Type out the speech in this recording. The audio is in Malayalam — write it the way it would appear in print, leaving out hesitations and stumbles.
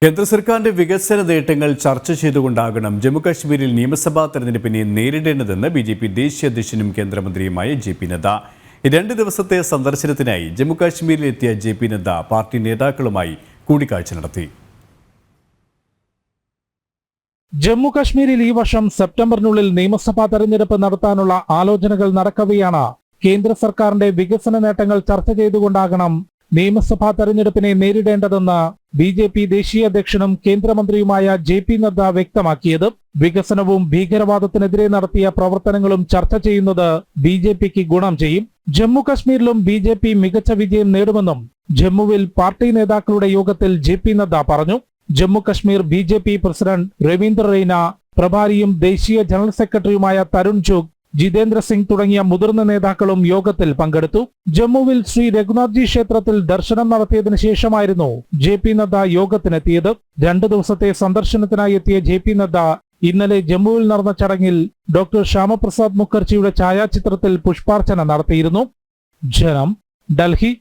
കേന്ദ്ര സർക്കാരിന്റെ വികസന നേട്ടങ്ങൾ ചർച്ച ചെയ്തുകൊണ്ടാകണം ജമ്മുകാശ്മീരിൽ നിയമസഭാ തെരഞ്ഞെടുപ്പിനെ നേരിടേണ്ടതെന്ന് ബിജെപി ദേശീയ അധ്യക്ഷനും കേന്ദ്രമന്ത്രിയുമായ ജെ.പി. നദ്ദ. 2 ദിവസത്തെ സന്ദർശനത്തിനായി ജമ്മുകാശ്മീരിലെത്തിയ ജെ.പി. നദ്ദ പാർട്ടി നേതാക്കളുമായി കൂടിക്കാഴ്ച നടത്തി. ജമ്മുകാശ്മീരിൽ ഈ വർഷം സെപ്റ്റംബറിനുള്ളിൽ നിയമസഭാ തെരഞ്ഞെടുപ്പ് നടത്താനുള്ള ആലോചനകൾ നടക്കവെയാണ് കേന്ദ്ര സർക്കാരിന്റെ വികസന നേട്ടങ്ങൾ ചർച്ച ചെയ്തുകൊണ്ടാകണം നിയമസഭാ തെരഞ്ഞെടുപ്പിനെ നേരിടേണ്ടതെന്ന് ബിജെപി ദേശീയ അധ്യക്ഷനും കേന്ദ്രമന്ത്രിയുമായ ജെ.പി. നദ്ദ വ്യക്തമാക്കിയത്. വികസനവും ഭീകരവാദത്തിനെതിരെ നടത്തിയ പ്രവർത്തനങ്ങളും ചർച്ച ചെയ്യുന്നത് ബിജെപിക്ക് ഗുണം ചെയ്യും. ജമ്മുകാശ്മീരിലും ബിജെപി മികച്ച വിജയം നേടുമെന്നും ജമ്മുവിൽ പാർട്ടി നേതാക്കളുടെ യോഗത്തിൽ ജെ.പി. നദ്ദ പറഞ്ഞു. ജമ്മുകശ്മീർ ബിജെപി പ്രസിഡന്റ് രവീന്ദ്ര റെയ്ന, പ്രഭാരിയും ദേശീയ ജനറൽ സെക്രട്ടറിയുമായ തരുൺ ചുഗ്, ജിതേന്ദ്ര സിംഗ് തുടങ്ങിയ മുതിർന്ന നേതാക്കളും യോഗത്തിൽ പങ്കെടുത്തു. ജമ്മുവിൽ ശ്രീ രഘുനാഥ്ജി ക്ഷേത്രത്തിൽ ദർശനം നടത്തിയതിനു ശേഷമായിരുന്നു ജെ.പി. നദ്ദ യോഗത്തിനെത്തിയത്. 2 ദിവസത്തെ സന്ദർശനത്തിനായി എത്തിയ ജെ.പി. നദ്ദ ഇന്നലെ ജമ്മുവിൽ നടന്ന ചടങ്ങിൽ ഡോക്ടർ ശ്യാമപ്രസാദ് മുഖർജിയുടെ ഛായാചിത്രത്തിൽ പുഷ്പാർച്ചന നടത്തിയിരുന്നു. ജനം, ഡൽഹി.